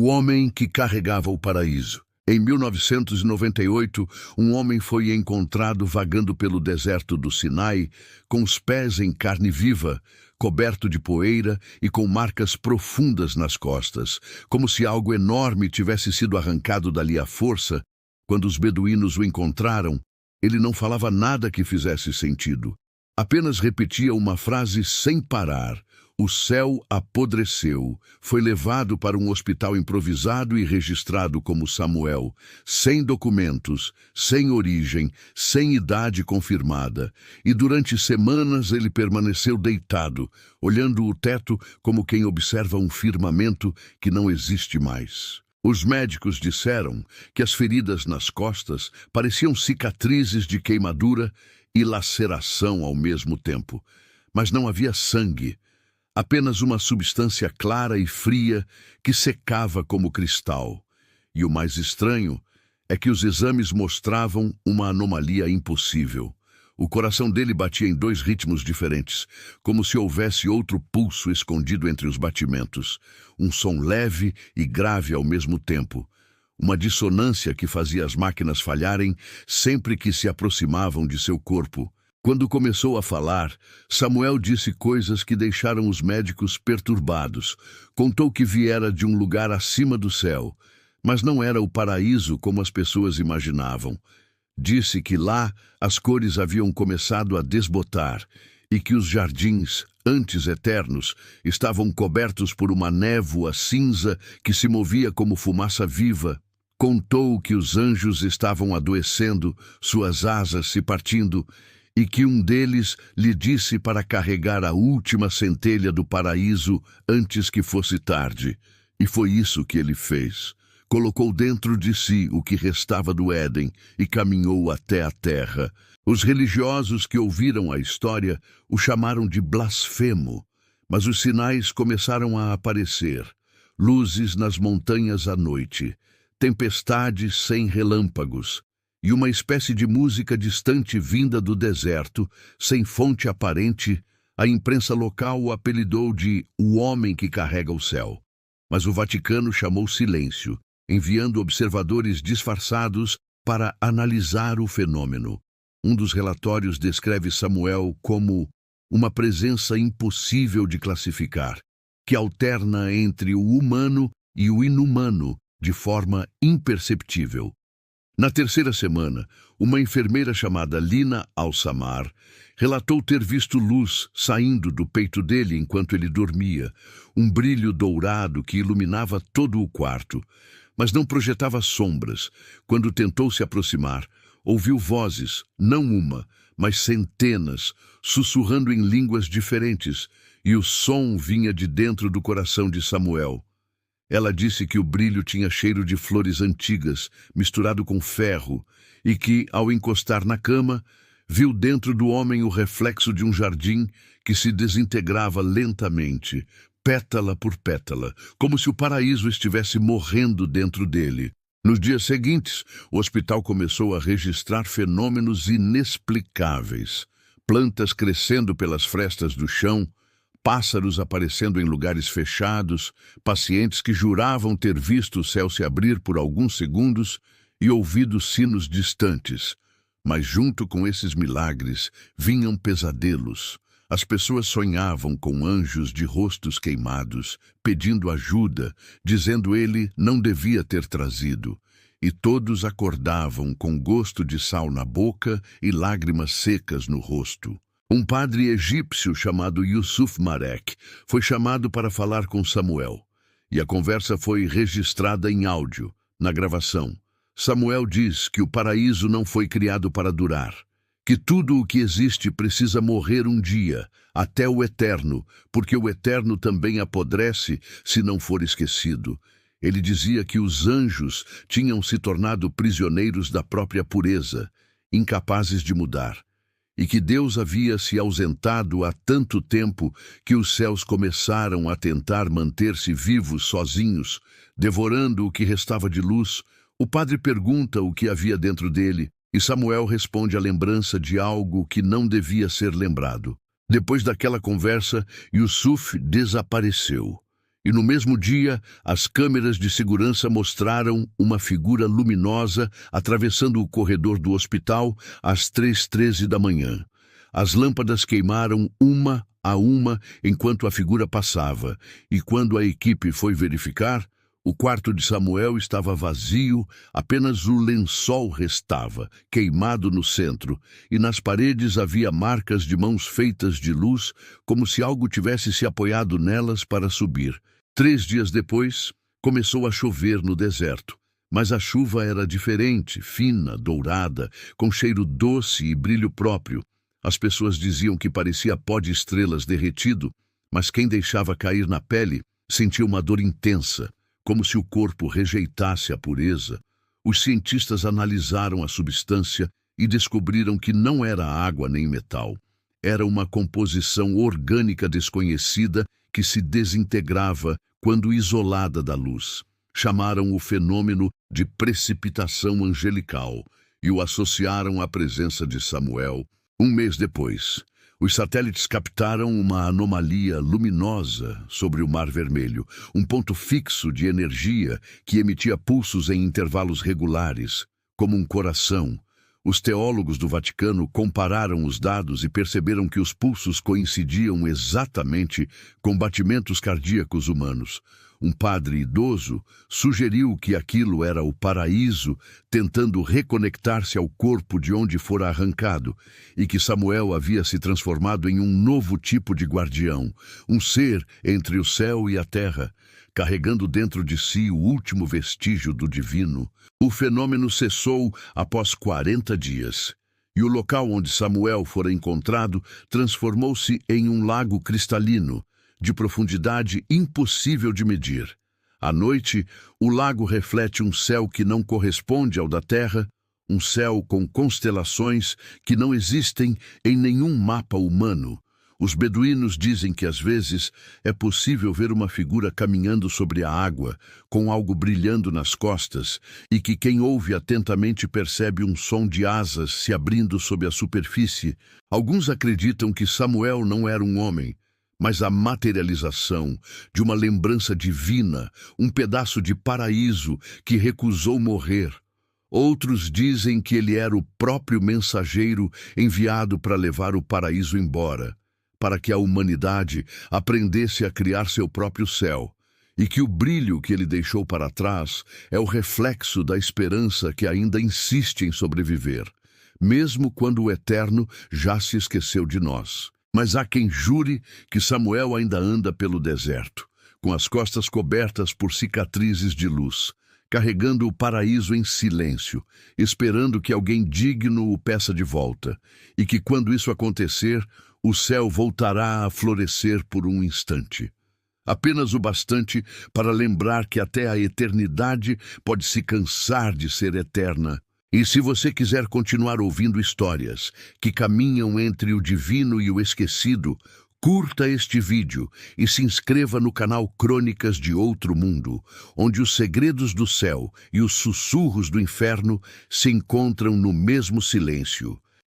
homem que carregava o paraíso. Em 1998, um homem foi encontrado vagando pelo deserto do Sinai, com os pés em carne viva, coberto de poeira e com marcas profundas nas costas, como se algo enorme tivesse sido arrancado dali à força. Quando os beduínos o encontraram, ele não falava nada que fizesse sentido. Apenas repetia uma frase sem parar. O céu apodreceu. Foi levado para um hospital improvisado e registrado como Samuel, sem documentos, sem origem, sem idade confirmada. E durante semanas ele permaneceu deitado, olhando o teto como quem observa um firmamento que não existe mais. Os médicos disseram que as feridas nas costas pareciam cicatrizes de queimadura e laceração ao mesmo tempo. Mas não havia sangue. Apenas uma substância clara e fria que secava como cristal. E o mais estranho é que os exames mostravam uma anomalia impossível. O coração dele batia em 2 ritmos diferentes, como se houvesse outro pulso escondido entre os batimentos. Um som leve e grave ao mesmo tempo. Uma dissonância que fazia as máquinas falharem sempre que se aproximavam de seu corpo. Quando começou a falar, Samuel disse coisas que deixaram os médicos perturbados. Contou que viera de um lugar acima do céu, mas não era o paraíso como as pessoas imaginavam. Disse que lá as cores haviam começado a desbotar e que os jardins, antes eternos, estavam cobertos por uma névoa cinza que se movia como fumaça viva. Contou que os anjos estavam adoecendo, suas asas se partindo, e que um deles lhe disse para carregar a última centelha do paraíso antes que fosse tarde. E foi isso que ele fez. Colocou dentro de si o que restava do Éden e caminhou até a terra. Os religiosos que ouviram a história o chamaram de blasfemo, mas os sinais começaram a aparecer. Luzes nas montanhas à noite, tempestades sem relâmpagos, e uma espécie de música distante vinda do deserto, sem fonte aparente. A imprensa local o apelidou de o homem que carrega o céu. Mas o Vaticano chamou silêncio, enviando observadores disfarçados para analisar o fenômeno. Um dos relatórios descreve Samuel como uma presença impossível de classificar, que alterna entre o humano e o inumano de forma imperceptível. Na terceira semana, uma enfermeira chamada Lina Al-Samar relatou ter visto luz saindo do peito dele enquanto ele dormia, um brilho dourado que iluminava todo o quarto, mas não projetava sombras. Quando tentou se aproximar, ouviu vozes, não uma, mas centenas, sussurrando em línguas diferentes, e o som vinha de dentro do coração de Samuel. Ela disse que o brilho tinha cheiro de flores antigas, misturado com ferro, e que, ao encostar na cama, viu dentro do homem o reflexo de um jardim que se desintegrava lentamente, pétala por pétala, como se o paraíso estivesse morrendo dentro dele. Nos dias seguintes, o hospital começou a registrar fenômenos inexplicáveis. Plantas crescendo pelas frestas do chão, pássaros aparecendo em lugares fechados, pacientes que juravam ter visto o céu se abrir por alguns segundos e ouvido sinos distantes. Mas junto com esses milagres vinham pesadelos. As pessoas sonhavam com anjos de rostos queimados, pedindo ajuda, dizendo ele não devia ter trazido. E todos acordavam com gosto de sal na boca e lágrimas secas no rosto. Um padre egípcio chamado Yusuf Marek foi chamado para falar com Samuel, e a conversa foi registrada em áudio, na gravação. Samuel diz que o paraíso não foi criado para durar, que tudo o que existe precisa morrer um dia, até o eterno, porque o eterno também apodrece se não for esquecido. Ele dizia que os anjos tinham se tornado prisioneiros da própria pureza, incapazes de mudar, e que Deus havia se ausentado há tanto tempo que os céus começaram a tentar manter-se vivos sozinhos, devorando o que restava de luz. O padre pergunta o que havia dentro dele, e Samuel responde a lembrança de algo que não devia ser lembrado. Depois daquela conversa, Yusuf desapareceu, E no mesmo dia, as câmeras de segurança mostraram uma figura luminosa atravessando o corredor do hospital às 3h13 da manhã. As lâmpadas queimaram uma a uma enquanto a figura passava, e quando a equipe foi verificar, o quarto de Samuel estava vazio, apenas o lençol restava, queimado no centro, e nas paredes havia marcas de mãos feitas de luz, como se algo tivesse se apoiado nelas para subir. 3 dias depois, começou a chover no deserto, mas a chuva era diferente, fina, dourada, com cheiro doce e brilho próprio. As pessoas diziam que parecia pó de estrelas derretido, mas quem deixava cair na pele sentia uma dor intensa, como se o corpo rejeitasse a pureza. Os cientistas analisaram a substância e descobriram que não era água nem metal. Era uma composição orgânica desconhecida que se desintegrava quando isolada da luz. Chamaram o fenômeno de precipitação angelical e o associaram à presença de Samuel. 1 mês depois, os satélites captaram uma anomalia luminosa sobre o Mar Vermelho, um ponto fixo de energia que emitia pulsos em intervalos regulares, como um coração. Os teólogos do Vaticano compararam os dados e perceberam que os pulsos coincidiam exatamente com batimentos cardíacos humanos. Um padre idoso sugeriu que aquilo era o paraíso tentando reconectar-se ao corpo de onde fora arrancado e que Samuel havia se transformado em um novo tipo de guardião, um ser entre o céu e a terra, carregando dentro de si o último vestígio do divino. O fenômeno cessou após 40 dias. E o local onde Samuel fora encontrado transformou-se em um lago cristalino, de profundidade impossível de medir. À noite, o lago reflete um céu que não corresponde ao da terra, um céu com constelações que não existem em nenhum mapa humano. Os beduínos dizem que às vezes é possível ver uma figura caminhando sobre a água, com algo brilhando nas costas, e que quem ouve atentamente percebe um som de asas se abrindo sob a superfície. Alguns acreditam que Samuel não era um homem, mas a materialização de uma lembrança divina, um pedaço de paraíso que recusou morrer. Outros dizem que ele era o próprio mensageiro enviado para levar o paraíso embora, para que a humanidade aprendesse a criar seu próprio céu, e que o brilho que ele deixou para trás é o reflexo da esperança que ainda insiste em sobreviver, mesmo quando o Eterno já se esqueceu de nós. Mas há quem jure que Samuel ainda anda pelo deserto, com as costas cobertas por cicatrizes de luz, carregando o paraíso em silêncio, esperando que alguém digno o peça de volta, e que quando isso acontecer, o céu voltará a florescer por um instante. Apenas o bastante para lembrar que até a eternidade pode se cansar de ser eterna. E se você quiser continuar ouvindo histórias que caminham entre o divino e o esquecido, curta este vídeo e se inscreva no canal Crônicas de Outro Mundo, onde os segredos do céu e os sussurros do inferno se encontram no mesmo silêncio.